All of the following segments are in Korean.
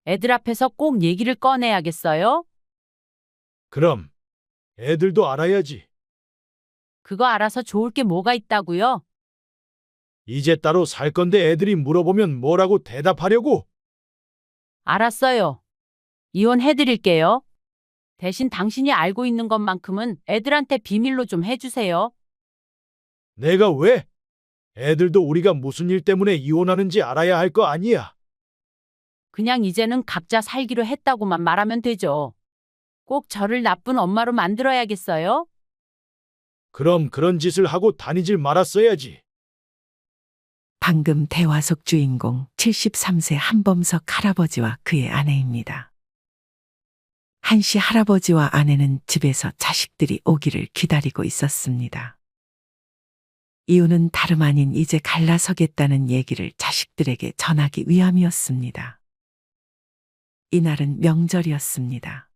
애들 앞에서 꼭 얘기를 꺼내야겠어요? 그럼 애들도 알아야지. 그거 알아서 좋을 게 뭐가 있다고요? 이제 따로 살 건데 애들이 물어보면 뭐라고 대답하려고? 알았어요. 이혼해드릴게요. 대신 당신이 알고 있는 것만큼은 애들한테 비밀로 좀 해주세요. 내가 왜? 애들도 우리가 무슨 일 때문에 이혼하는지 알아야 할 거 아니야. 그냥 이제는 각자 살기로 했다고만 말하면 되죠. 꼭 저를 나쁜 엄마로 만들어야겠어요? 그럼 그런 짓을 하고 다니질 말았어야지. 방금 대화 속 주인공 73세 한범석 할아버지와 그의 아내입니다. 한씨 할아버지와 아내는 집에서 자식들이 오기를 기다리고 있었습니다. 이유는 다름 아닌 이제 갈라서겠다는 얘기를 자식들에게 전하기 위함이었습니다. 이날은 명절이었습니다.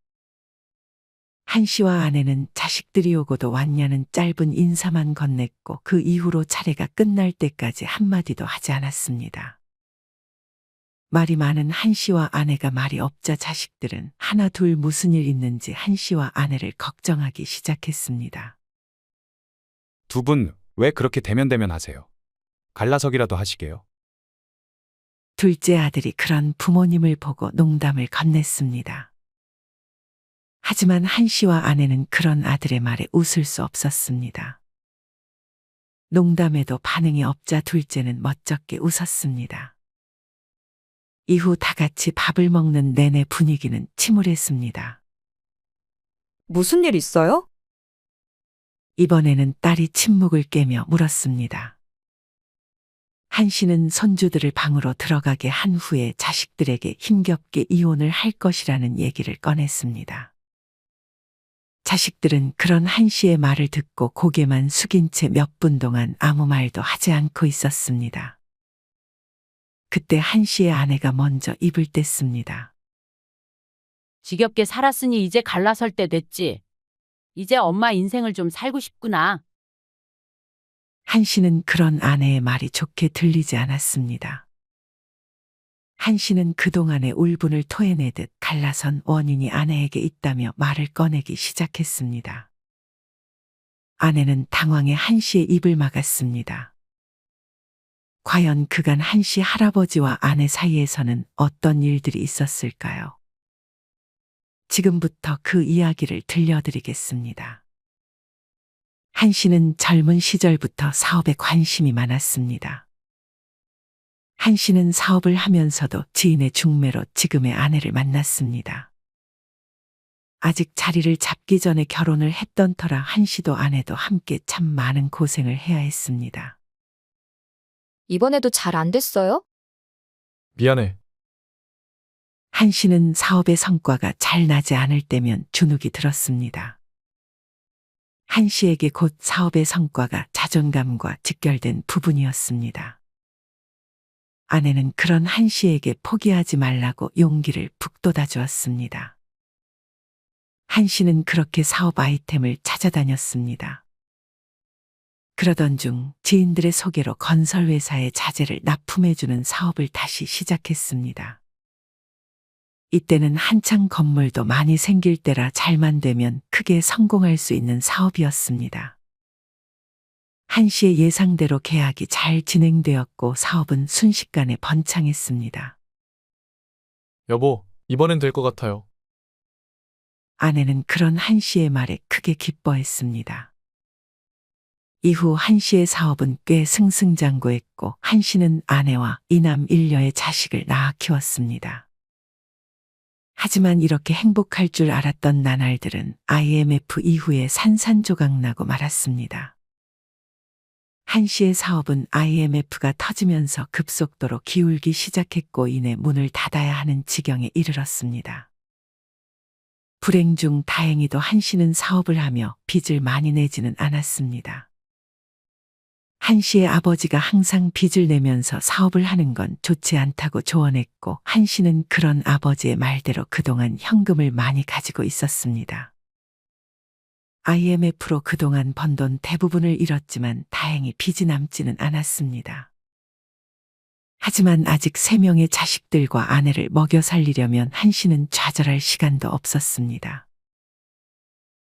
한씨와 아내는 자식들이 오고도 왔냐는 짧은 인사만 건넸고 그 이후로 차례가 끝날 때까지 한마디도 하지 않았습니다. 말이 많은 한씨와 아내가 말이 없자 자식들은 하나 둘 무슨 일 있는지 한씨와 아내를 걱정하기 시작했습니다. 두 분 왜 그렇게 대면대면 하세요? 갈라서기라도 하시게요. 둘째 아들이 그런 부모님을 보고 농담을 건넸습니다. 하지만 한씨와 아내는 그런 아들의 말에 웃을 수 없었습니다. 농담에도 반응이 없자 둘째는 멋쩍게 웃었습니다. 이후 다 같이 밥을 먹는 내내 분위기는 침울했습니다. 무슨 일 있어요? 이번에는 딸이 침묵을 깨며 물었습니다. 한씨는 손주들을 방으로 들어가게 한 후에 자식들에게 힘겹게 이혼을 할 것이라는 얘기를 꺼냈습니다. 자식들은 그런 한씨의 말을 듣고 고개만 숙인 채 몇 분 동안 아무 말도 하지 않고 있었습니다. 그때 한씨의 아내가 먼저 입을 뗐습니다. 지겹게 살았으니 이제 갈라설 때 됐지. 이제 엄마 인생을 좀 살고 싶구나. 한씨는 그런 아내의 말이 좋게 들리지 않았습니다. 한씨는 그동안의 울분을 토해내듯 갈라선 원인이 아내에게 있다며 말을 꺼내기 시작했습니다. 아내는 당황해 한씨의 입을 막았습니다. 과연 그간 한씨 할아버지와 아내 사이에서는 어떤 일들이 있었을까요? 지금부터 그 이야기를 들려드리겠습니다. 한씨는 젊은 시절부터 사업에 관심이 많았습니다. 한씨는 사업을 하면서도 지인의 중매로 지금의 아내를 만났습니다. 아직 자리를 잡기 전에 결혼을 했던 터라 한씨도 아내도 함께 참 많은 고생을 해야 했습니다. 이번에도 잘 안 됐어요? 미안해. 한씨는 사업의 성과가 잘 나지 않을 때면 주눅이 들었습니다. 한씨에게 곧 사업의 성과가 자존감과 직결된 부분이었습니다. 아내는 그런 한씨에게 포기하지 말라고 용기를 북돋아 주었습니다. 한씨는 그렇게 사업 아이템을 찾아다녔습니다. 그러던 중 지인들의 소개로 건설회사의 자재를 납품해주는 사업을 다시 시작했습니다. 이때는 한창 건물도 많이 생길 때라 잘만 되면 크게 성공할 수 있는 사업이었습니다. 한씨의 예상대로 계약이 잘 진행되었고 사업은 순식간에 번창했습니다. 여보, 이번엔 될 것 같아요. 아내는 그런 한씨의 말에 크게 기뻐했습니다. 이후 한씨의 사업은 꽤 승승장구했고 한씨는 아내와 이남 일녀의 자식을 낳아 키웠습니다. 하지만 이렇게 행복할 줄 알았던 나날들은 IMF 이후에 산산조각나고 말았습니다. 한씨의 사업은 IMF가 터지면서 급속도로 기울기 시작했고 이내 문을 닫아야 하는 지경에 이르렀습니다. 불행 중 다행히도 한씨는 사업을 하며 빚을 많이 내지는 않았습니다. 한씨의 아버지가 항상 빚을 내면서 사업을 하는 건 좋지 않다고 조언했고 한씨는 그런 아버지의 말대로 그동안 현금을 많이 가지고 있었습니다. IMF로 그동안 번 돈 대부분을 잃었지만 다행히 빚이 남지는 않았습니다. 하지만 아직 3명의 자식들과 아내를 먹여 살리려면 한 씨는 좌절할 시간도 없었습니다.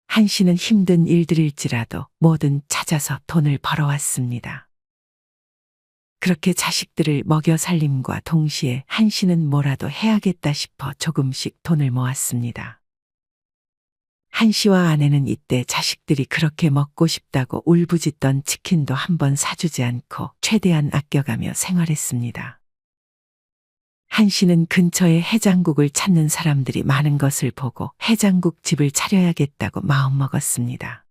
한 씨는 힘든 일들일지라도 뭐든 찾아서 돈을 벌어왔습니다. 그렇게 자식들을 먹여 살림과 동시에 한 씨는 뭐라도 해야겠다 싶어 조금씩 돈을 모았습니다. 한 씨와 아내는 이때 자식들이 그렇게 먹고 싶다고 울부짖던 치킨도 한 번 사주지 않고 최대한 아껴가며 생활했습니다. 한 씨는 근처에 해장국을 찾는 사람들이 많은 것을 보고 해장국 집을 차려야겠다고 마음먹었습니다.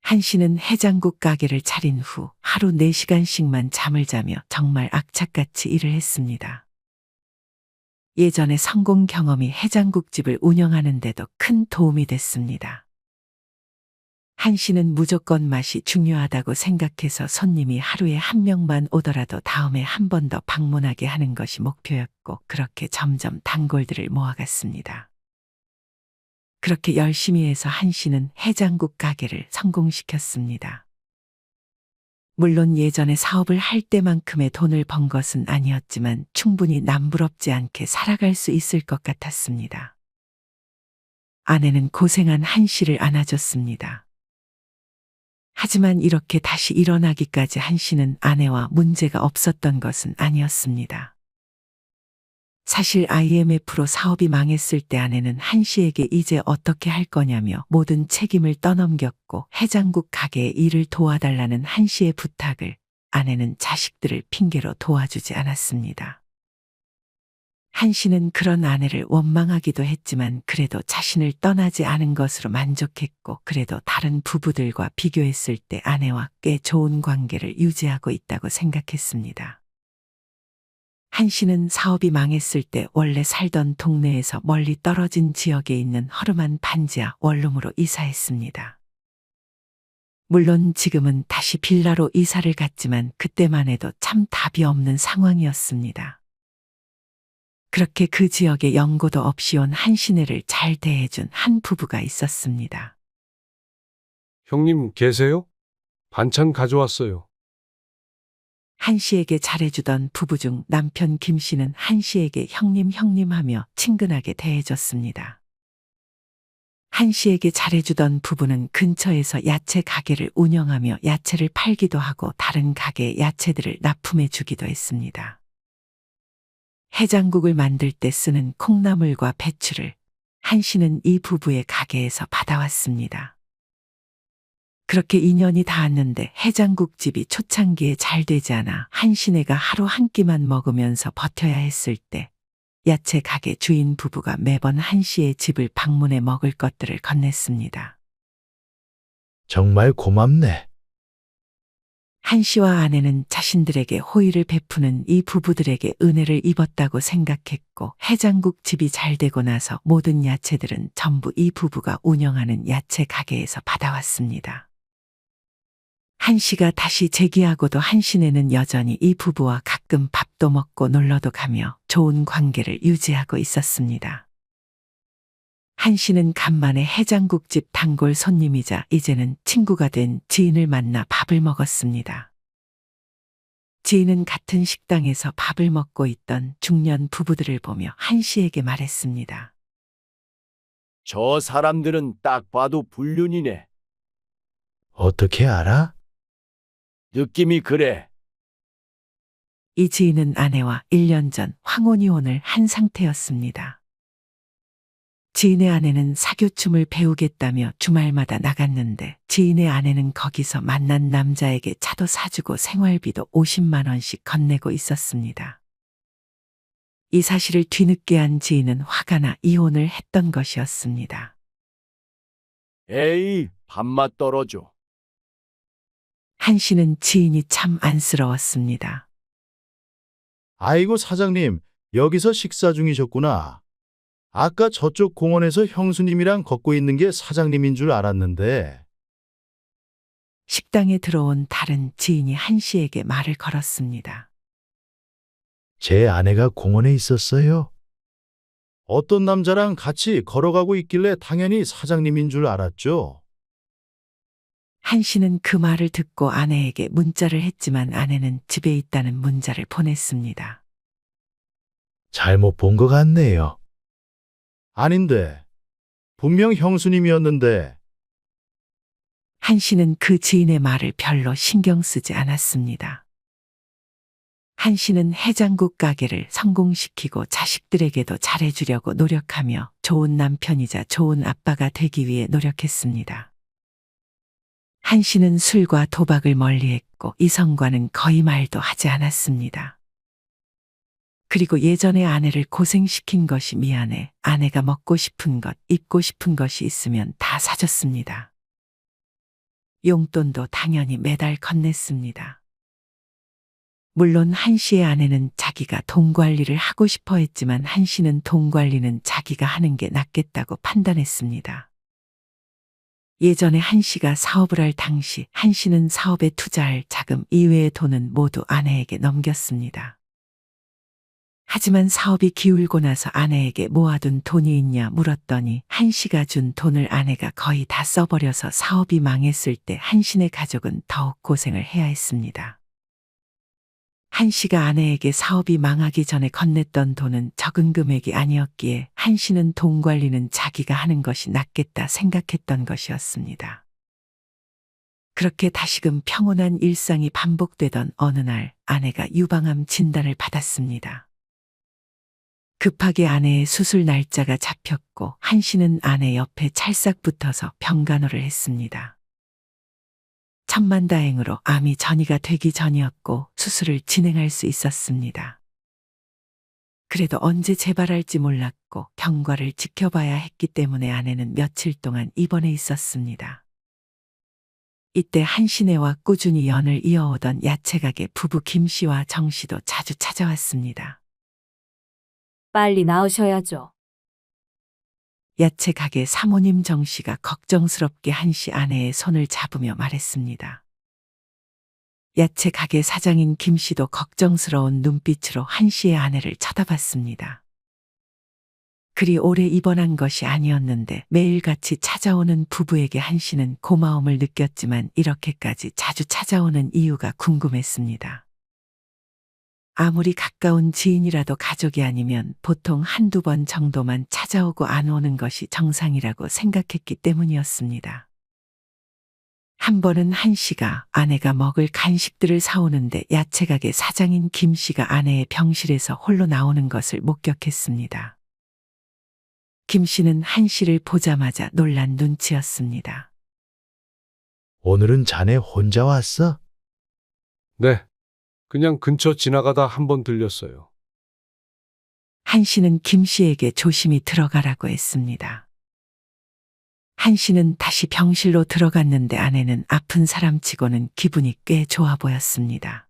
한 씨는 해장국 가게를 차린 후 하루 4시간씩만 잠을 자며 정말 악착같이 일을 했습니다. 예전의 성공 경험이 해장국집을 운영하는 데도 큰 도움이 됐습니다. 한 씨는 무조건 맛이 중요하다고 생각해서 손님이 하루에 1명만 오더라도 다음에 한 번 더 방문하게 하는 것이 목표였고 그렇게 점점 단골들을 모아갔습니다. 그렇게 열심히 해서 한 씨는 해장국 가게를 성공시켰습니다. 물론 예전에 사업을 할 때만큼의 돈을 번 것은 아니었지만 충분히 남부럽지 않게 살아갈 수 있을 것 같았습니다. 아내는 고생한 한 씨를 안아줬습니다. 하지만 이렇게 다시 일어나기까지 한 씨는 아내와 문제가 없었던 것은 아니었습니다. 사실 IMF로 사업이 망했을 때 아내는 한 씨에게 이제 어떻게 할 거냐며 모든 책임을 떠넘겼고 해장국 가게의 일을 도와달라는 한 씨의 부탁을 아내는 자식들을 핑계로 도와주지 않았습니다. 한 씨는 그런 아내를 원망하기도 했지만 그래도 자신을 떠나지 않은 것으로 만족했고 그래도 다른 부부들과 비교했을 때 아내와 꽤 좋은 관계를 유지하고 있다고 생각했습니다. 한 씨는 사업이 망했을 때 원래 살던 동네에서 멀리 떨어진 지역에 있는 허름한 반지하 원룸으로 이사했습니다. 물론 지금은 다시 빌라로 이사를 갔지만 그때만 해도 참 답이 없는 상황이었습니다. 그렇게 그 지역에 연고도 없이 온 한 씨네를 잘 대해준 한 부부가 있었습니다. 형님 계세요? 반찬 가져왔어요. 한 씨에게 잘해주던 부부 중 남편 김 씨는 한 씨에게 형님 하며 친근하게 대해줬습니다. 한 씨에게 잘해주던 부부는 근처에서 야채 가게를 운영하며 야채를 팔기도 하고 다른 가게의 야채들을 납품해 주기도 했습니다. 해장국을 만들 때 쓰는 콩나물과 배추를 한 씨는 이 부부의 가게에서 받아왔습니다. 그렇게 2년이 닿았는데 해장국집이 초창기에 잘 되지 않아 한 씨네가 하루 한 끼만 먹으면서 버텨야 했을 때 야채 가게 주인 부부가 매번 한 씨의 집을 방문해 먹을 것들을 건넸습니다. 정말 고맙네. 한 씨와 아내는 자신들에게 호의를 베푸는 이 부부들에게 은혜를 입었다고 생각했고 해장국 집이 잘 되고 나서 모든 야채들은 전부 이 부부가 운영하는 야채 가게에서 받아왔습니다. 한 씨가 다시 재기하고도 한 씨네는 여전히 이 부부와 가끔 밥도 먹고 놀러도 가며 좋은 관계를 유지하고 있었습니다. 한 씨는 간만에 해장국집 단골 손님이자 이제는 친구가 된 지인을 만나 밥을 먹었습니다. 지인은 같은 식당에서 밥을 먹고 있던 중년 부부들을 보며 한 씨에게 말했습니다. 저 사람들은 딱 봐도 불륜이네. 어떻게 알아? 느낌이 그래. 이 지인은 아내와 1년 전 황혼이혼을 한 상태였습니다. 지인의 아내는 사교춤을 배우겠다며 주말마다 나갔는데 지인의 아내는 거기서 만난 남자에게 차도 사주고 생활비도 50만 원씩 건네고 있었습니다. 이 사실을 뒤늦게 한 지인은 화가 나 이혼을 했던 것이었습니다. 에이, 밥맛 떨어져. 한 씨는 지인이 참 안쓰러웠습니다. 아이고 사장님, 여기서 식사 중이셨구나. 아까 저쪽 공원에서 형수님이랑 걷고 있는 게 사장님인 줄 알았는데. 식당에 들어온 다른 지인이 한 씨에게 말을 걸었습니다. 제 아내가 공원에 있었어요. 어떤 남자랑 같이 걸어가고 있길래 당연히 사장님인 줄 알았죠. 한 씨는 그 말을 듣고 아내에게 문자를 했지만 아내는 집에 있다는 문자를 보냈습니다. 잘못 본 것 같네요. 아닌데. 분명 형수님이었는데. 한 씨는 그 지인의 말을 별로 신경 쓰지 않았습니다. 한 씨는 해장국 가게를 성공시키고 자식들에게도 잘해주려고 노력하며 좋은 남편이자 좋은 아빠가 되기 위해 노력했습니다. 한 씨는 술과 도박을 멀리했고 이성과는 거의 말도 하지 않았습니다. 그리고 예전에 아내를 고생시킨 것이 미안해 아내가 먹고 싶은 것, 입고 싶은 것이 있으면 다 사줬습니다. 용돈도 당연히 매달 건넸습니다. 물론 한 씨의 아내는 자기가 돈 관리를 하고 싶어 했지만 한 씨는 돈 관리는 자기가 하는 게 낫겠다고 판단했습니다. 예전에 한 씨가 사업을 할 당시 한 씨는 사업에 투자할 자금 이외의 돈은 모두 아내에게 넘겼습니다. 하지만 사업이 기울고 나서 아내에게 모아둔 돈이 있냐 물었더니 한 씨가 준 돈을 아내가 거의 다 써버려서 사업이 망했을 때 한 씨네 가족은 더욱 고생을 해야 했습니다. 한 씨가 아내에게 사업이 망하기 전에 건넸던 돈은 적은 금액이 아니었기에 한 씨는 돈 관리는 자기가 하는 것이 낫겠다 생각했던 것이었습니다. 그렇게 다시금 평온한 일상이 반복되던 어느 날 아내가 유방암 진단을 받았습니다. 급하게 아내의 수술 날짜가 잡혔고 한 씨는 아내 옆에 찰싹 붙어서 병간호를 했습니다. 천만다행으로 암이 전이가 되기 전이었고 수술을 진행할 수 있었습니다. 그래도 언제 재발할지 몰랐고 경과를 지켜봐야 했기 때문에 아내는 며칠 동안 입원해 있었습니다. 이때 한 씨네와 꾸준히 연을 이어오던 야채가게 부부 김 씨와 정 씨도 자주 찾아왔습니다. 빨리 나으셔야죠. 야채 가게 사모님 정 씨가 걱정스럽게 한 씨 아내의 손을 잡으며 말했습니다. 야채 가게 사장인 김 씨도 걱정스러운 눈빛으로 한 씨의 아내를 쳐다봤습니다. 그리 오래 입원한 것이 아니었는데 매일같이 찾아오는 부부에게 한 씨는 고마움을 느꼈지만 이렇게까지 자주 찾아오는 이유가 궁금했습니다. 아무리 가까운 지인이라도 가족이 아니면 보통 한두 번 정도만 찾아오고 안 오는 것이 정상이라고 생각했기 때문이었습니다. 한 번은 한 씨가 아내가 먹을 간식들을 사오는데 야채가게 사장인 김 씨가 아내의 병실에서 홀로 나오는 것을 목격했습니다. 김 씨는 한 씨를 보자마자 놀란 눈치였습니다. 오늘은 자네 혼자 왔어? 네. 그냥 근처 지나가다 한번 들렸어요. 한 씨는 김 씨에게 조심히 들어가라고 했습니다. 한 씨는 다시 병실로 들어갔는데 아내는 아픈 사람치고는 기분이 꽤 좋아 보였습니다.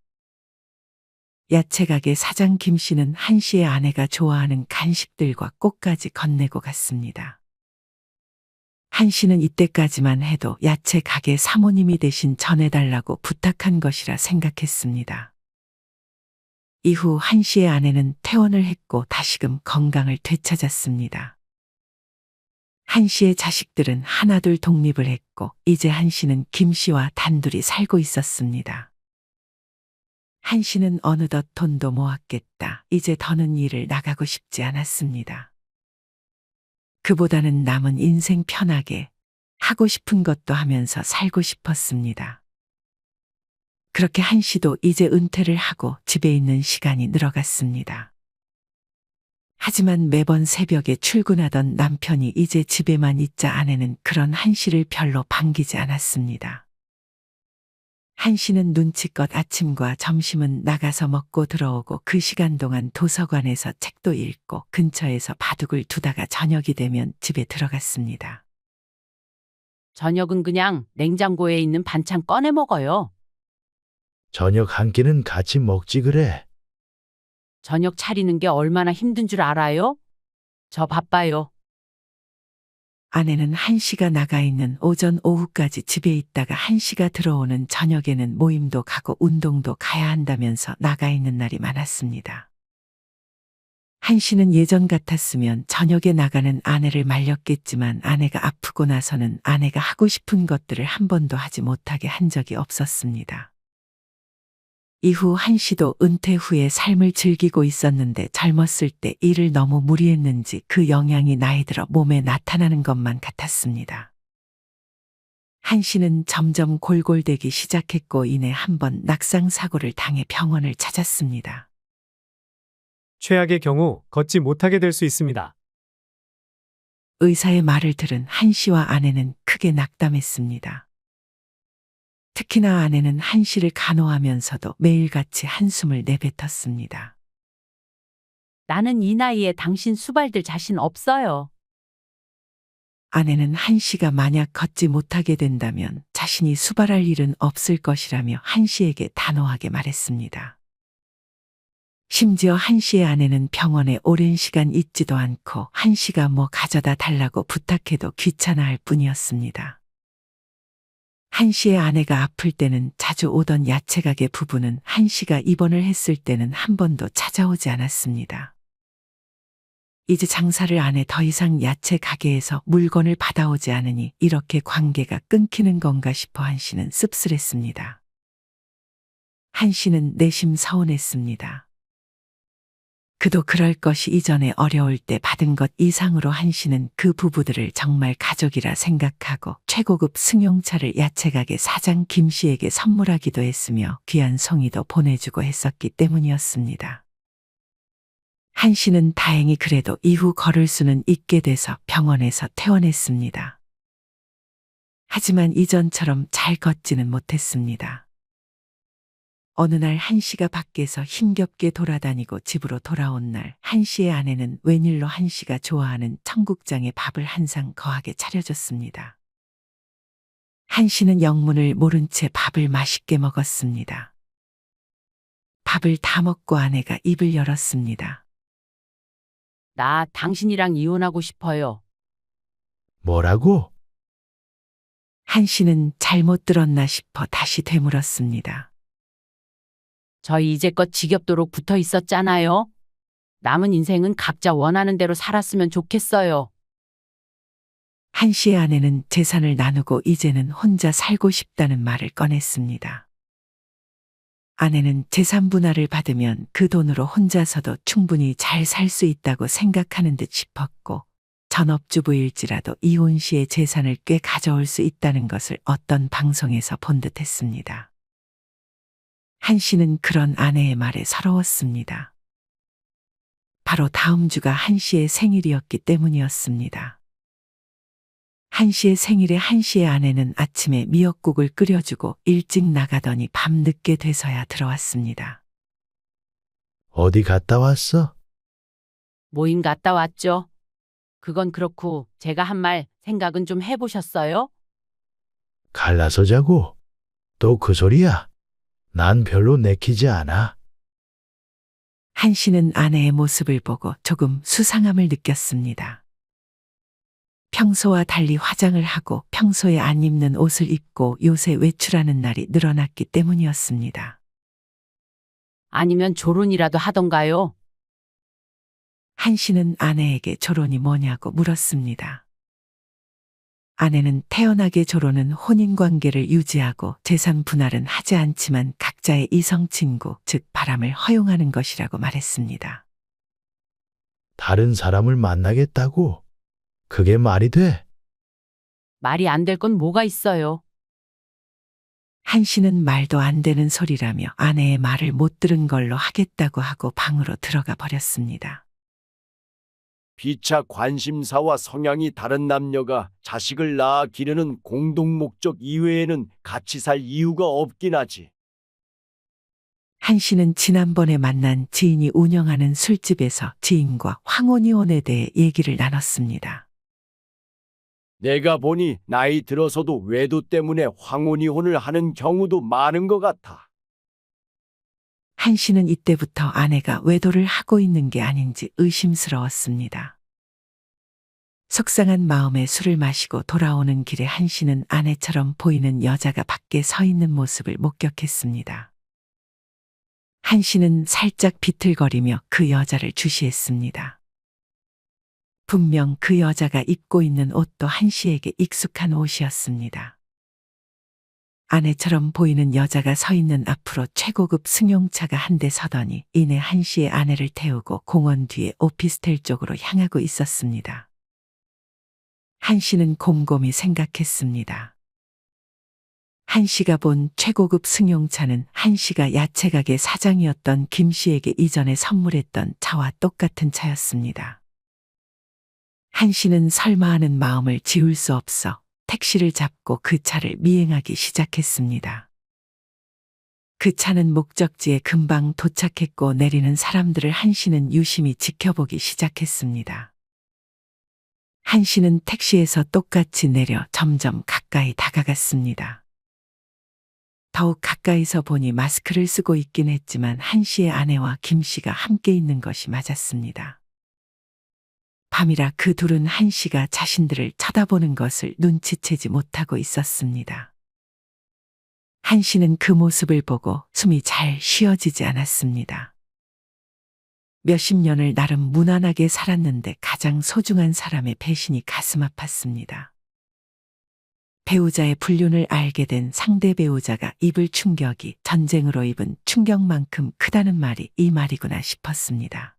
야채가게 사장 김 씨는 한 씨의 아내가 좋아하는 간식들과 꽃까지 건네고 갔습니다. 한 씨는 이때까지만 해도 야채가게 사모님이 대신 전해달라고 부탁한 것이라 생각했습니다. 이후 한 씨의 아내는 퇴원을 했고 다시금 건강을 되찾았습니다. 한 씨의 자식들은 하나둘 독립을 했고 이제 한 씨는 김 씨와 단둘이 살고 있었습니다. 한 씨는 어느덧 돈도 모았겠다. 이제 더는 일을 나가고 싶지 않았습니다. 그보다는 남은 인생 편하게 하고 싶은 것도 하면서 살고 싶었습니다. 그렇게 한 씨도 이제 은퇴를 하고 집에 있는 시간이 늘어갔습니다. 하지만 매번 새벽에 출근하던 남편이 이제 집에만 있자 아내는 그런 한 씨를 별로 반기지 않았습니다. 한 씨는 눈치껏 아침과 점심은 나가서 먹고 들어오고 그 시간 동안 도서관에서 책도 읽고 근처에서 바둑을 두다가 저녁이 되면 집에 들어갔습니다. 저녁은 그냥 냉장고에 있는 반찬 꺼내 먹어요. 저녁 한 끼는 같이 먹지 그래. 저녁 차리는 게 얼마나 힘든 줄 알아요? 저 바빠요. 아내는 한 씨가 나가 있는 오전 오후까지 집에 있다가 한 씨가 들어오는 저녁에는 모임도 가고 운동도 가야 한다면서 나가 있는 날이 많았습니다. 한 씨는 예전 같았으면 저녁에 나가는 아내를 말렸겠지만 아내가 아프고 나서는 아내가 하고 싶은 것들을 한 번도 하지 못하게 한 적이 없었습니다. 이후 한 씨도 은퇴 후에 삶을 즐기고 있었는데 젊었을 때 일을 너무 무리했는지 그 영향이 나이 들어 몸에 나타나는 것만 같았습니다. 한 씨는 점점 골골대기 시작했고 이내 한 번 낙상 사고를 당해 병원을 찾았습니다. 최악의 경우 걷지 못하게 될 수 있습니다. 의사의 말을 들은 한 씨와 아내는 크게 낙담했습니다. 특히나 아내는 한 씨를 간호하면서도 매일같이 한숨을 내뱉었습니다. 나는 이 나이에 당신 수발들 자신 없어요. 아내는 한 씨가 만약 걷지 못하게 된다면 자신이 수발할 일은 없을 것이라며 한 씨에게 단호하게 말했습니다. 심지어 한 씨의 아내는 병원에 오랜 시간 있지도 않고 한 씨가 뭐 가져다 달라고 부탁해도 귀찮아할 뿐이었습니다. 한 씨의 아내가 아플 때는 자주 오던 야채가게 부부는 한 씨가 입원을 했을 때는 한 번도 찾아오지 않았습니다. 이제 장사를 안 해 더 이상 야채 가게에서 물건을 받아오지 않으니 이렇게 관계가 끊기는 건가 싶어 한 씨는 씁쓸했습니다. 한 씨는 내심 서운했습니다. 그도 그럴 것이 이전에 어려울 때 받은 것 이상으로 한 씨는 그 부부들을 정말 가족이라 생각하고 최고급 승용차를 야채가게 사장 김 씨에게 선물하기도 했으며 귀한 송이도 보내주고 했었기 때문이었습니다. 한 씨는 다행히 그래도 이후 걸을 수는 있게 돼서 병원에서 퇴원했습니다. 하지만 이전처럼 잘 걷지는 못했습니다. 어느 날 한 씨가 밖에서 힘겹게 돌아다니고 집으로 돌아온 날 한 씨의 아내는 웬일로 한 씨가 좋아하는 청국장에 밥을 한 상 거하게 차려줬습니다. 한 씨는 영문을 모른 채 밥을 맛있게 먹었습니다. 밥을 다 먹고 아내가 입을 열었습니다. 나 당신이랑 이혼하고 싶어요. 뭐라고? 한 씨는 잘못 들었나 싶어 다시 되물었습니다. 저희 이제껏 지겹도록 붙어 있었잖아요. 남은 인생은 각자 원하는 대로 살았으면 좋겠어요. 한 씨의 아내는 재산을 나누고 이제는 혼자 살고 싶다는 말을 꺼냈습니다. 아내는 재산 분할을 받으면 그 돈으로 혼자서도 충분히 잘 살 수 있다고 생각하는 듯 싶었고 전업주부일지라도 이혼 시의 재산을 꽤 가져올 수 있다는 것을 어떤 방송에서 본 듯했습니다. 한 씨는 그런 아내의 말에 서러웠습니다. 바로 다음 주가 한 씨의 생일이었기 때문이었습니다. 한 씨의 생일에 한 씨의 아내는 아침에 미역국을 끓여주고 일찍 나가더니 밤늦게 돼서야 들어왔습니다. 어디 갔다 왔어? 모임 갔다 왔죠. 그건 그렇고 제가 한 말 생각은 좀 해보셨어요? 갈라서 자고? 또 그 소리야? 난 별로 내키지 않아. 한 씨는 아내의 모습을 보고 조금 수상함을 느꼈습니다. 평소와 달리 화장을 하고 평소에 안 입는 옷을 입고 요새 외출하는 날이 늘어났기 때문이었습니다. 아니면 조론이라도 하던가요? 한 씨는 아내에게 조론이 뭐냐고 물었습니다. 아내는 태연하게 조론은 혼인관계를 유지하고 재산 분할은 하지 않지만 각자의 이성친구, 즉 바람을 허용하는 것이라고 말했습니다. 다른 사람을 만나겠다고? 그게 말이 돼? 말이 안 될 건 뭐가 있어요? 한 씨는 말도 안 되는 소리라며 아내의 말을 못 들은 걸로 하겠다고 하고 방으로 들어가 버렸습니다. 피차 관심사와 성향이 다른 남녀가 자식을 낳아 기르는 공동 목적 이외에는 같이 살 이유가 없긴 하지. 한 씨는 지난번에 만난 지인이 운영하는 술집에서 지인과 황혼이혼에 대해 얘기를 나눴습니다. 내가 보니 나이 들어서도 외도 때문에 황혼이혼을 하는 경우도 많은 것 같아. 한 씨는 이때부터 아내가 외도를 하고 있는 게 아닌지 의심스러웠습니다. 속상한 마음에 술을 마시고 돌아오는 길에 한 씨는 아내처럼 보이는 여자가 밖에 서 있는 모습을 목격했습니다. 한 씨는 살짝 비틀거리며 그 여자를 주시했습니다. 분명 그 여자가 입고 있는 옷도 한 씨에게 익숙한 옷이었습니다. 아내처럼 보이는 여자가 서 있는 앞으로 최고급 승용차가 한 대 서더니 이내 한 씨의 아내를 태우고 공원 뒤에 오피스텔 쪽으로 향하고 있었습니다. 한 씨는 곰곰이 생각했습니다. 한 씨가 본 최고급 승용차는 한 씨가 야채가게 사장이었던 김 씨에게 이전에 선물했던 차와 똑같은 차였습니다. 한 씨는 설마 하는 마음을 지울 수 없어 택시를 잡고 그 차를 미행하기 시작했습니다. 그 차는 목적지에 금방 도착했고 내리는 사람들을 한 씨는 유심히 지켜보기 시작했습니다. 한 씨는 택시에서 똑같이 내려 점점 가까이 다가갔습니다. 더욱 가까이서 보니 마스크를 쓰고 있긴 했지만 한 씨의 아내와 김 씨가 함께 있는 것이 맞았습니다. 밤이라 그 둘은 한 씨가 자신들을 쳐다보는 것을 눈치채지 못하고 있었습니다. 한 씨는 그 모습을 보고 숨이 잘 쉬어지지 않았습니다. 몇십 년을 나름 무난하게 살았는데 가장 소중한 사람의 배신이 가슴 아팠습니다. 배우자의 불륜을 알게 된 상대 배우자가 입을 충격이 전쟁으로 입은 충격만큼 크다는 말이 이 말이구나 싶었습니다.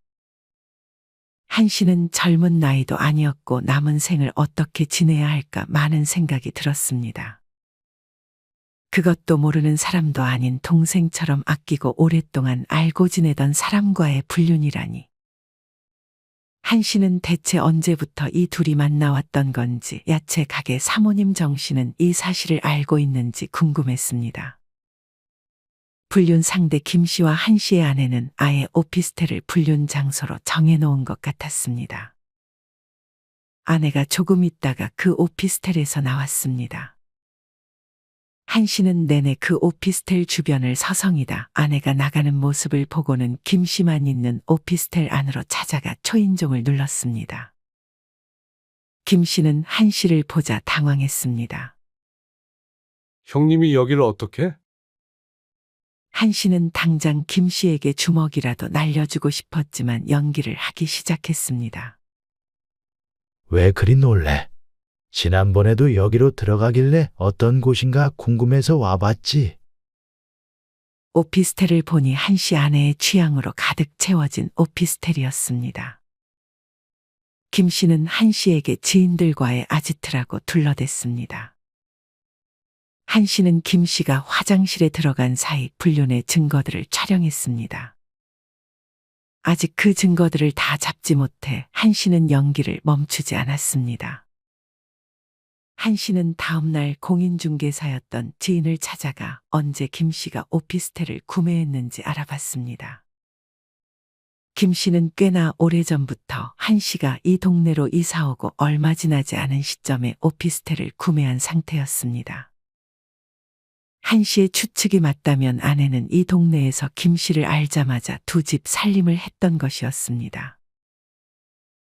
한 씨는 젊은 나이도 아니었고 남은 생을 어떻게 지내야 할까 많은 생각이 들었습니다. 그것도 모르는 사람도 아닌 동생처럼 아끼고 오랫동안 알고 지내던 사람과의 불륜이라니. 한 씨는 대체 언제부터 이 둘이 만나왔던 건지 야채 가게 사모님 정 씨는 이 사실을 알고 있는지 궁금했습니다. 불륜 상대 김 씨와 한 씨의 아내는 아예 오피스텔을 불륜 장소로 정해놓은 것 같았습니다. 아내가 조금 있다가 그 오피스텔에서 나왔습니다. 한 씨는 내내 그 오피스텔 주변을 서성이다 아내가 나가는 모습을 보고는 김 씨만 있는 오피스텔 안으로 찾아가 초인종을 눌렀습니다. 김 씨는 한 씨를 보자 당황했습니다. 형님이 여기를 어떻게? 한 씨는 당장 김 씨에게 주먹이라도 날려주고 싶었지만 연기를 하기 시작했습니다. 왜 그리 놀래? 지난번에도 여기로 들어가길래 어떤 곳인가 궁금해서 와봤지. 오피스텔을 보니 한 씨 아내의 취향으로 가득 채워진 오피스텔이었습니다. 김 씨는 한 씨에게 지인들과의 아지트라고 둘러댔습니다. 한 씨는 김 씨가 화장실에 들어간 사이 불륜의 증거들을 촬영했습니다. 아직 그 증거들을 다 잡지 못해 한 씨는 연기를 멈추지 않았습니다. 한 씨는 다음날 공인중개사였던 지인을 찾아가 언제 김 씨가 오피스텔을 구매했는지 알아봤습니다. 김 씨는 꽤나 오래전부터 한 씨가 이 동네로 이사오고 얼마 지나지 않은 시점에 오피스텔을 구매한 상태였습니다. 한 씨의 추측이 맞다면 아내는 이 동네에서 김 씨를 알자마자 두 집 살림을 했던 것이었습니다.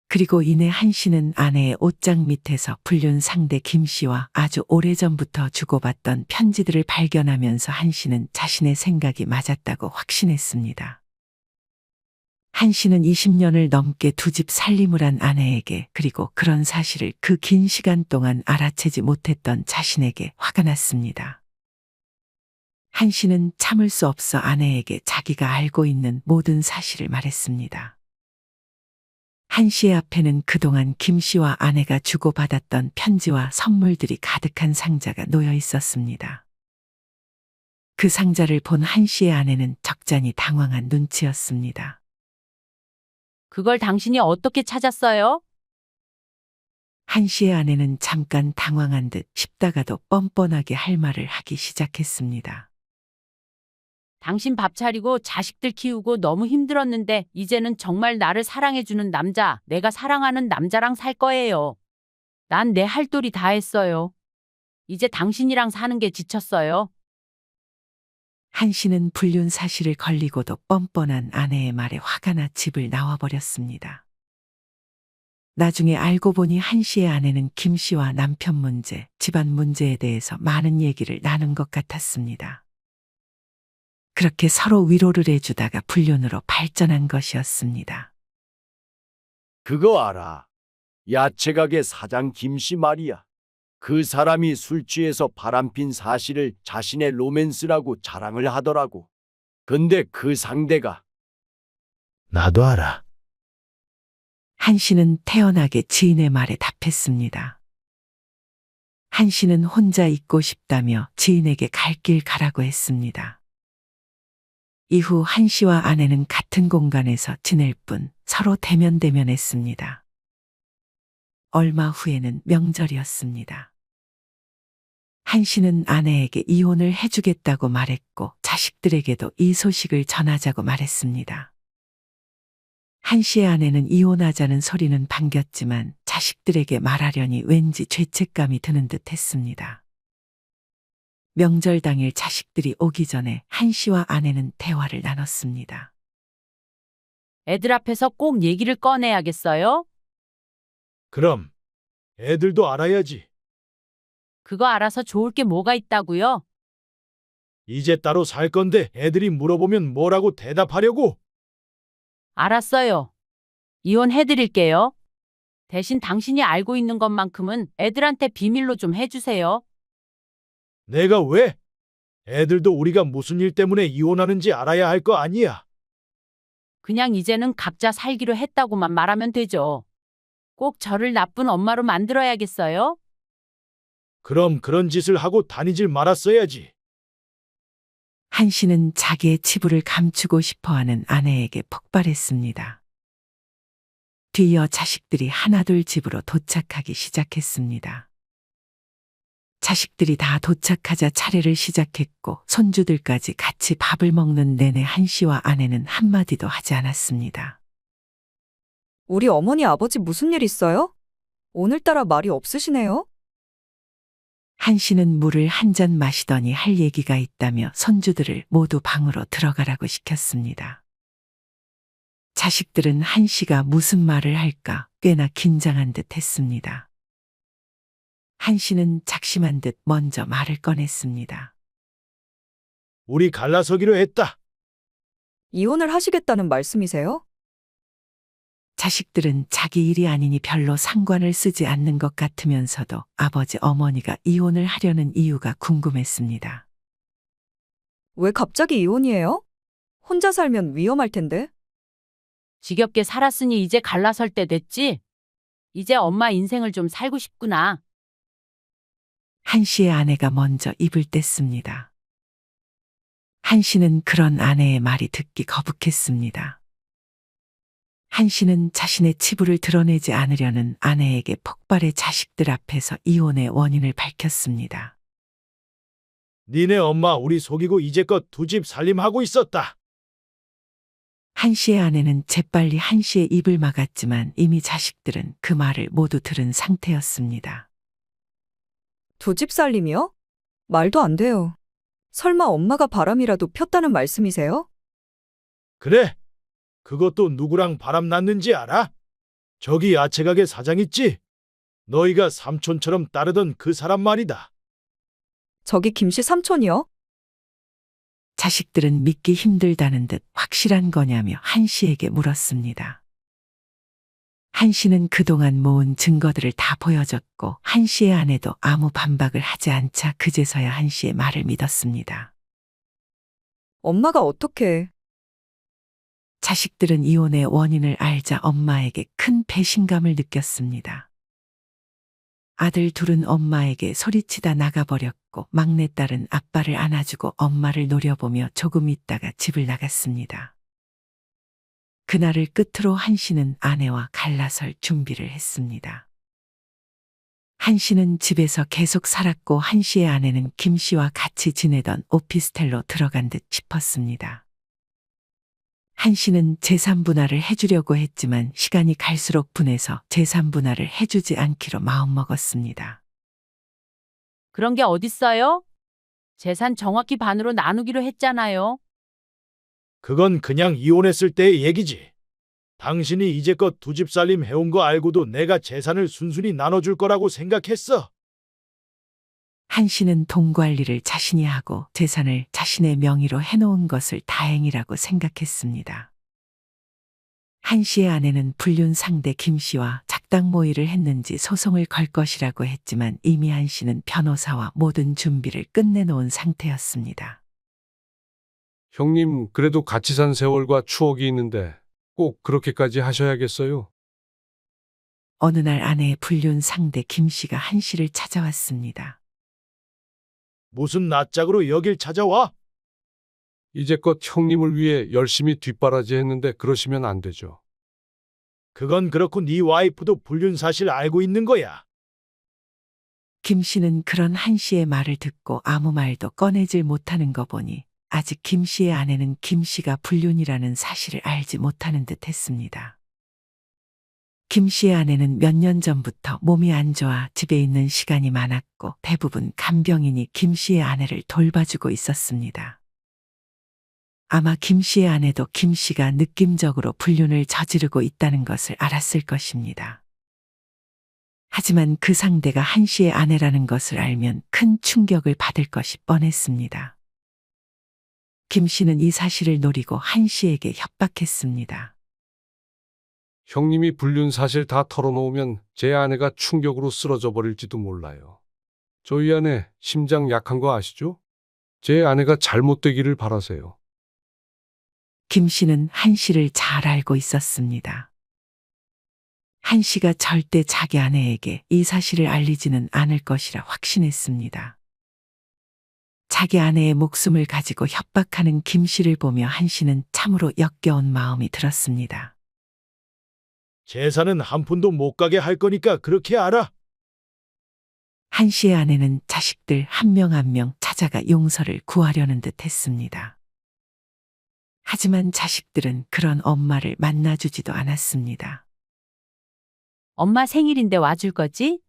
그리고 이내 한 씨는 아내의 옷장 밑에서 불륜 상대 김 씨와 아주 오래전부터 주고받던 편지들을 발견하면서 한 씨는 자신의 생각이 맞았다고 확신했습니다. 한 씨는 20년을 넘게 두 집 살림을 한 아내에게 그리고 그런 사실을 그 긴 시간 동안 알아채지 못했던 자신에게 화가 났습니다. 한 씨는 참을 수 없어 아내에게 자기가 알고 있는 모든 사실을 말했습니다. 한 씨의 앞에는 그동안 김 씨와 아내가 주고받았던 편지와 선물들이 가득한 상자가 놓여 있었습니다. 그 상자를 본 한 씨의 아내는 적잖이 당황한 눈치였습니다. 그걸 당신이 어떻게 찾았어요? 한 씨의 아내는 잠깐 당황한 듯 싶다가도 뻔뻔하게 할 말을 하기 시작했습니다. 당신 밥 차리고 자식들 키우고 너무 힘들었는데 이제는 정말 나를 사랑해주는 남자, 내가 사랑하는 남자랑 살 거예요. 난 내 할 도리 다 했어요. 이제 당신이랑 사는 게 지쳤어요. 한 씨는 불륜 사실을 걸리고도 뻔뻔한 아내의 말에 화가 나 집을 나와버렸습니다. 나중에 알고 보니 한 씨의 아내는 김 씨와 남편 문제, 집안 문제에 대해서 많은 얘기를 나눈 것 같았습니다. 그렇게 서로 위로를 해주다가 불륜으로 발전한 것이었습니다. 그거 알아. 야채가게 사장 김씨 말이야. 그 사람이 술 취해서 바람핀 사실을 자신의 로맨스라고 자랑을 하더라고. 근데 그 상대가 나도 알아. 한 씨는 태연하게 지인의 말에 답했습니다. 한 씨는 혼자 있고 싶다며 지인에게 갈 길 가라고 했습니다. 이후 한 씨와 아내는 같은 공간에서 지낼 뿐 서로 대면대면했습니다. 얼마 후에는 명절이었습니다. 한 씨는 아내에게 이혼을 해주겠다고 말했고 자식들에게도 이 소식을 전하자고 말했습니다. 한 씨의 아내는 이혼하자는 소리는 반겼지만 자식들에게 말하려니 왠지 죄책감이 드는 듯 했습니다. 명절 당일 자식들이 오기 전에 한 씨와 아내는 대화를 나눴습니다. 애들 앞에서 꼭 얘기를 꺼내야겠어요? 그럼 애들도 알아야지. 그거 알아서 좋을 게 뭐가 있다고요? 이제 따로 살 건데 애들이 물어보면 뭐라고 대답하려고? 알았어요. 이혼해드릴게요. 대신 당신이 알고 있는 것만큼은 애들한테 비밀로 좀 해주세요. 내가 왜? 애들도 우리가 무슨 일 때문에 이혼하는지 알아야 할 거 아니야. 그냥 이제는 각자 살기로 했다고만 말하면 되죠. 꼭 저를 나쁜 엄마로 만들어야겠어요? 그럼 그런 짓을 하고 다니질 말았어야지. 한 씨는 자기의 치부를 감추고 싶어하는 아내에게 폭발했습니다. 뒤이어 자식들이 하나둘 집으로 도착하기 시작했습니다. 자식들이 다 도착하자 차례를 시작했고 손주들까지 같이 밥을 먹는 내내 한 씨와 아내는 한마디도 하지 않았습니다. 우리 어머니 아버지 무슨 일 있어요? 오늘따라 말이 없으시네요? 한 씨는 물을 한 잔 마시더니 할 얘기가 있다며 손주들을 모두 방으로 들어가라고 시켰습니다. 자식들은 한 씨가 무슨 말을 할까 꽤나 긴장한 듯 했습니다. 한 씨는 작심한 듯 먼저 말을 꺼냈습니다. 우리 갈라서기로 했다. 이혼을 하시겠다는 말씀이세요? 자식들은 자기 일이 아니니 별로 상관을 쓰지 않는 것 같으면서도 아버지 어머니가 이혼을 하려는 이유가 궁금했습니다. 왜 갑자기 이혼이에요? 혼자 살면 위험할 텐데. 지겹게 살았으니 이제 갈라설 때 됐지? 이제 엄마 인생을 좀 살고 싶구나. 한 씨의 아내가 먼저 입을 뗐습니다. 한 씨는 그런 아내의 말이 듣기 거북했습니다. 한 씨는 자신의 치부를 드러내지 않으려는 아내에게 폭발의 자식들 앞에서 이혼의 원인을 밝혔습니다. 니네 엄마 우리 속이고 이제껏 두 집 살림하고 있었다. 한 씨의 아내는 재빨리 한 씨의 입을 막았지만 이미 자식들은 그 말을 모두 들은 상태였습니다. 두 집 살림이요? 말도 안 돼요. 설마 엄마가 바람이라도 폈다는 말씀이세요? 그래? 그것도 누구랑 바람 났는지 알아? 저기 야채가게 사장 있지? 너희가 삼촌처럼 따르던 그 사람 말이다. 저기 김씨 삼촌이요? 자식들은 믿기 힘들다는 듯 확실한 거냐며 한 씨에게 물었습니다. 한 씨는 그동안 모은 증거들을 다 보여줬고 한 씨의 아내도 아무 반박을 하지 않자 그제서야 한 씨의 말을 믿었습니다. 엄마가 어떻게... 자식들은 이혼의 원인을 알자 엄마에게 큰 배신감을 느꼈습니다. 아들 둘은 엄마에게 소리치다 나가버렸고 막내딸은 아빠를 안아주고 엄마를 노려보며 조금 있다가 집을 나갔습니다. 그날을 끝으로 한 씨는 아내와 갈라설 준비를 했습니다. 한 씨는 집에서 계속 살았고 한 씨의 아내는 김 씨와 같이 지내던 오피스텔로 들어간 듯 싶었습니다. 한 씨는 재산 분할을 해주려고 했지만 시간이 갈수록 분해서 재산 분할을 해주지 않기로 마음먹었습니다. 그런 게 어딨어요? 재산 정확히 반으로 나누기로 했잖아요. 그건 그냥 이혼했을 때의 얘기지. 당신이 이제껏 두 집 살림 해온 거 알고도 내가 재산을 순순히 나눠줄 거라고 생각했어. 한 씨는 돈 관리를 자신이 하고 재산을 자신의 명의로 해놓은 것을 다행이라고 생각했습니다. 한 씨의 아내는 불륜 상대 김 씨와 작당 모의를 했는지 소송을 걸 것이라고 했지만 이미 한 씨는 변호사와 모든 준비를 끝내놓은 상태였습니다. 형님, 그래도 같이 산 세월과 추억이 있는데 꼭 그렇게까지 하셔야겠어요? 어느 날 아내의 불륜 상대 김 씨가 한 씨를 찾아왔습니다. 무슨 낯짝으로 여길 찾아와? 이제껏 형님을 위해 열심히 뒷바라지 했는데 그러시면 안 되죠. 그건 그렇고 네 와이프도 불륜 사실 알고 있는 거야. 김 씨는 그런 한 씨의 말을 듣고 아무 말도 꺼내질 못하는 거 보니 아직 김 씨의 아내는 김 씨가 불륜이라는 사실을 알지 못하는 듯 했습니다. 김 씨의 아내는 몇 년 전부터 몸이 안 좋아 집에 있는 시간이 많았고 대부분 간병인이 김 씨의 아내를 돌봐주고 있었습니다. 아마 김 씨의 아내도 김 씨가 느낌적으로 불륜을 저지르고 있다는 것을 알았을 것입니다. 하지만 그 상대가 한 씨의 아내라는 것을 알면 큰 충격을 받을 것이 뻔했습니다. 김 씨는 이 사실을 노리고 한 씨에게 협박했습니다. 형님이 불륜 사실 다 털어놓으면 제 아내가 충격으로 쓰러져 버릴지도 몰라요. 저희 아내 심장 약한 거 아시죠? 제 아내가 잘못되기를 바라세요. 김 씨는 한 씨를 잘 알고 있었습니다. 한 씨가 절대 자기 아내에게 이 사실을 알리지는 않을 것이라 확신했습니다. 자기 아내의 목숨을 가지고 협박하는 김 씨를 보며 한 씨는 참으로 역겨운 마음이 들었습니다. 재산은 한 푼도 못 가게 할 거니까 그렇게 알아. 한 씨의 아내는 자식들 한 명 한 명 찾아가 용서를 구하려는 듯 했습니다. 하지만 자식들은 그런 엄마를 만나주지도 않았습니다. 엄마 생일인데 와줄 거지?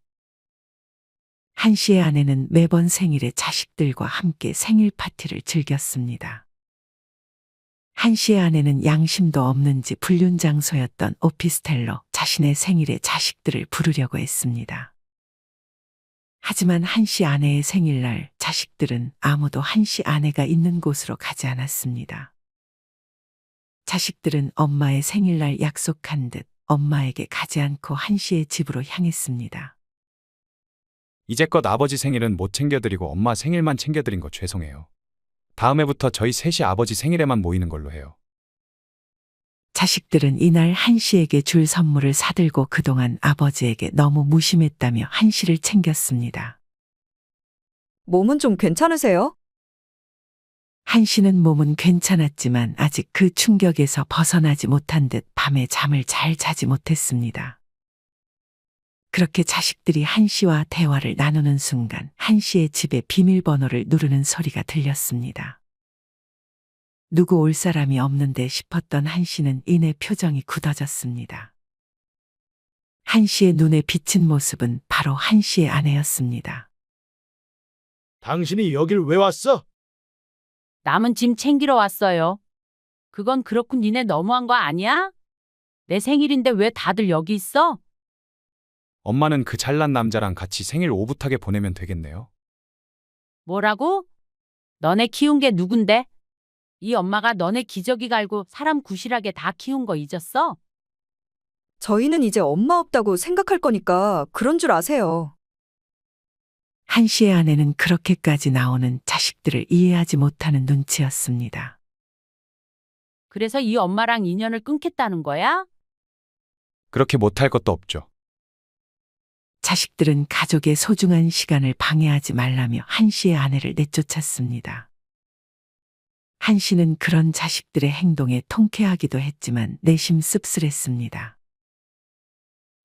한 씨의 아내는 매번 생일에 자식들과 함께 생일 파티를 즐겼습니다. 한 씨의 아내는 양심도 없는지 불륜 장소였던 오피스텔로 자신의 생일에 자식들을 부르려고 했습니다. 하지만 한 씨 아내의 생일날 자식들은 아무도 한 씨 아내가 있는 곳으로 가지 않았습니다. 자식들은 엄마의 생일날 약속한 듯 엄마에게 가지 않고 한 씨의 집으로 향했습니다. 이제껏 아버지 생일은 못 챙겨드리고 엄마 생일만 챙겨드린 거 죄송해요. 다음해부터 저희 셋이 아버지 생일에만 모이는 걸로 해요. 자식들은 이날 한 씨에게 줄 선물을 사들고 그동안 아버지에게 너무 무심했다며 한 씨를 챙겼습니다. 몸은 좀 괜찮으세요? 한 씨는 몸은 괜찮았지만 아직 그 충격에서 벗어나지 못한 듯 밤에 잠을 잘 자지 못했습니다. 그렇게 자식들이 한 씨와 대화를 나누는 순간 한 씨의 집에 비밀번호를 누르는 소리가 들렸습니다. 누구 올 사람이 없는데 싶었던 한 씨는 이내 표정이 굳어졌습니다. 한 씨의 눈에 비친 모습은 바로 한 씨의 아내였습니다. 당신이 여길 왜 왔어? 남은 짐 챙기러 왔어요. 그건 그렇고 니네 너무한 거 아니야? 내 생일인데 왜 다들 여기 있어? 엄마는 그 잘난 남자랑 같이 생일 오붓하게 보내면 되겠네요. 뭐라고? 너네 키운 게 누군데? 이 엄마가 너네 기저귀 갈고 사람 구실하게 다 키운 거 잊었어? 저희는 이제 엄마 없다고 생각할 거니까 그런 줄 아세요. 한 씨의 아내는 그렇게까지 나오는 자식들을 이해하지 못하는 눈치였습니다. 그래서 이 엄마랑 인연을 끊겠다는 거야? 그렇게 못할 것도 없죠. 자식들은 가족의 소중한 시간을 방해하지 말라며 한 씨의 아내를 내쫓았습니다. 한 씨는 그런 자식들의 행동에 통쾌하기도 했지만 내심 씁쓸했습니다.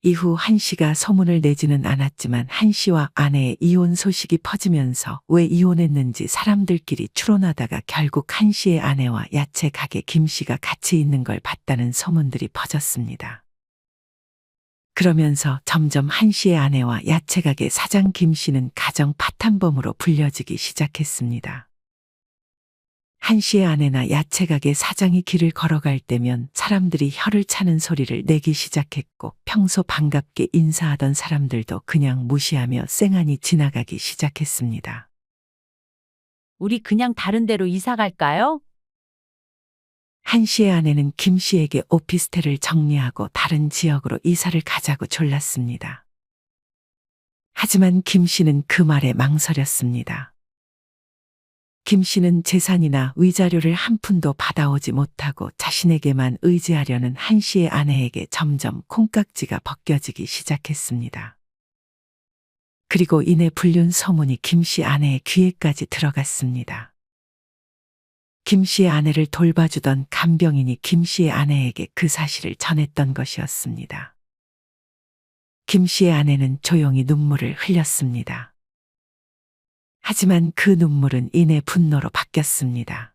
이후 한 씨가 소문을 내지는 않았지만 한 씨와 아내의 이혼 소식이 퍼지면서 왜 이혼했는지 사람들끼리 추론하다가 결국 한 씨의 아내와 야채 가게 김 씨가 같이 있는 걸 봤다는 소문들이 퍼졌습니다. 그러면서 점점 한 씨의 아내와 야채 가게 사장 김 씨는 가정 파탄범으로 불려지기 시작했습니다. 한 한 씨의 아내나 야채가게 사장이 길을 걸어갈 때면 사람들이 혀를 차는 소리를 내기 시작했고 평소 반갑게 인사하던 사람들도 그냥 무시하며 쌩하니 지나가기 시작했습니다. 우리 그냥 다른 데로 이사 갈까요? 한 씨의 아내는 김 씨에게 오피스텔을 정리하고 다른 지역으로 이사를 가자고 졸랐습니다. 하지만 김 씨는 그 말에 망설였습니다. 김 씨는 재산이나 위자료를 한 푼도 받아오지 못하고 자신에게만 의지하려는 한 씨의 아내에게 점점 콩깍지가 벗겨지기 시작했습니다. 그리고 이내 불륜 소문이 김 씨 아내의 귀에까지 들어갔습니다. 김 씨의 아내를 돌봐주던 간병인이 김 씨의 아내에게 그 사실을 전했던 것이었습니다. 김 씨의 아내는 조용히 눈물을 흘렸습니다. 하지만 그 눈물은 이내 분노로 바뀌었습니다.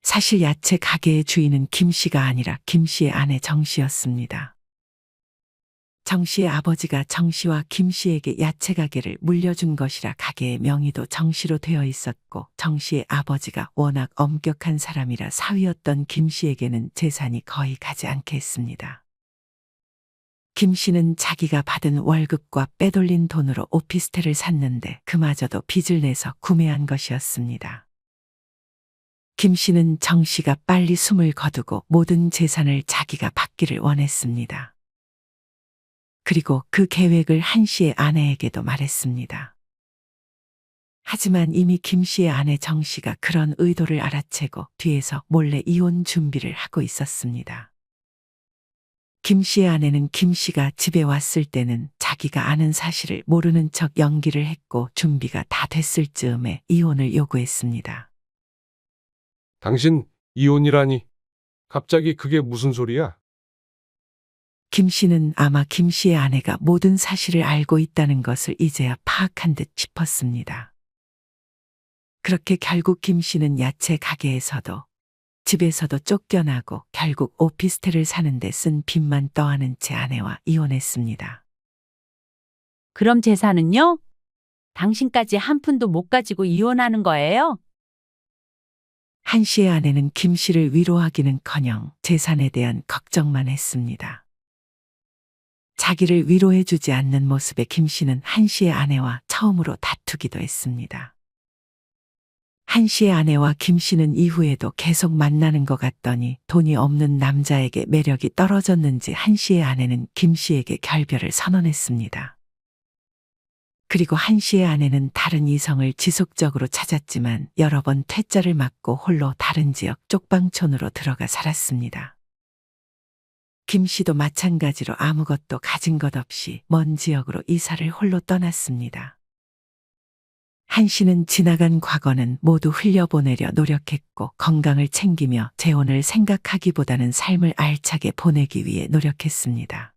사실 야채 가게의 주인은 김 씨가 아니라 김 씨의 아내 정 씨였습니다. 정 씨의 아버지가 정 씨와 김 씨에게 야채 가게를 물려준 것이라 가게의 명의도 정 씨로 되어 있었고 정 씨의 아버지가 워낙 엄격한 사람이라 사위였던 김 씨에게는 재산이 거의 가지 않게 했습니다. 김 씨는 자기가 받은 월급과 빼돌린 돈으로 오피스텔을 샀는데 그마저도 빚을 내서 구매한 것이었습니다. 김 씨는 정 씨가 빨리 숨을 거두고 모든 재산을 자기가 받기를 원했습니다. 그리고 그 계획을 한 씨의 아내에게도 말했습니다. 하지만 이미 김 씨의 아내 정 씨가 그런 의도를 알아채고 뒤에서 몰래 이혼 준비를 하고 있었습니다. 김 씨의 아내는 김 씨가 집에 왔을 때는 자기가 아는 사실을 모르는 척 연기를 했고 준비가 다 됐을 즈음에 이혼을 요구했습니다. 당신 이혼이라니. 갑자기 그게 무슨 소리야? 김 씨는 아마 김 씨의 아내가 모든 사실을 알고 있다는 것을 이제야 파악한 듯 싶었습니다. 그렇게 결국 김 씨는 야채 가게에서도 집에서도 쫓겨나고 결국 오피스텔을 사는데 쓴 빚만 떠안은 채 아내와 이혼했습니다. 그럼 재산은요? 당신까지 한 푼도 못 가지고 이혼하는 거예요? 한 씨의 아내는 김 씨를 위로하기는커녕 재산에 대한 걱정만 했습니다. 자기를 위로해주지 않는 모습에 김 씨는 한 씨의 아내와 처음으로 다투기도 했습니다. 한 씨의 아내와 김 씨는 이후에도 계속 만나는 것 같더니 돈이 없는 남자에게 매력이 떨어졌는지 한 씨의 아내는 김 씨에게 결별을 선언했습니다. 그리고 한 씨의 아내는 다른 이성을 지속적으로 찾았지만 여러 번 퇴짜를 맞고 홀로 다른 지역 쪽방촌으로 들어가 살았습니다. 김 씨도 마찬가지로 아무것도 가진 것 없이 먼 지역으로 이사를 홀로 떠났습니다. 한 씨는 지나간 과거는 모두 흘려보내려 노력했고 건강을 챙기며 재혼을 생각하기보다는 삶을 알차게 보내기 위해 노력했습니다.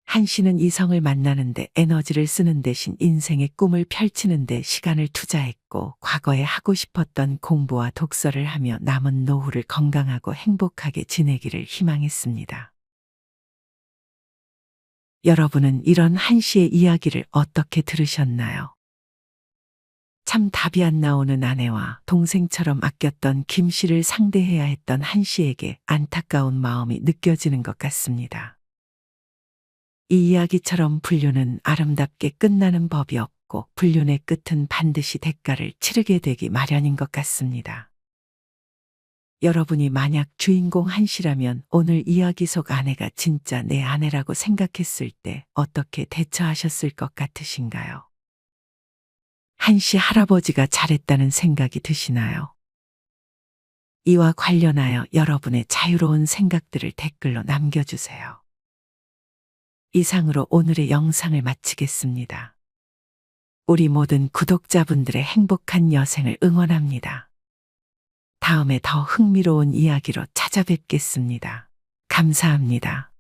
한 씨는 이성을 만나는데 에너지를 쓰는 대신 인생의 꿈을 펼치는 데 시간을 투자했고 과거에 하고 싶었던 공부와 독서를 하며 남은 노후를 건강하고 행복하게 지내기를 희망했습니다. 여러분은 이런 한 씨의 이야기를 어떻게 들으셨나요? 참 답이 안 나오는 아내와 동생처럼 아꼈던 김 씨를 상대해야 했던 한 씨에게 안타까운 마음이 느껴지는 것 같습니다. 이 이야기처럼 불륜은 아름답게 끝나는 법이 없고 불륜의 끝은 반드시 대가를 치르게 되기 마련인 것 같습니다. 여러분이 만약 주인공 한 씨라면 오늘 이야기 속 아내가 진짜 내 아내라고 생각했을 때 어떻게 대처하셨을 것 같으신가요? 한 씨 할아버지가 잘했다는 생각이 드시나요? 이와 관련하여 여러분의 자유로운 생각들을 댓글로 남겨주세요. 이상으로 오늘의 영상을 마치겠습니다. 우리 모든 구독자분들의 행복한 여생을 응원합니다. 다음에 더 흥미로운 이야기로 찾아뵙겠습니다. 감사합니다.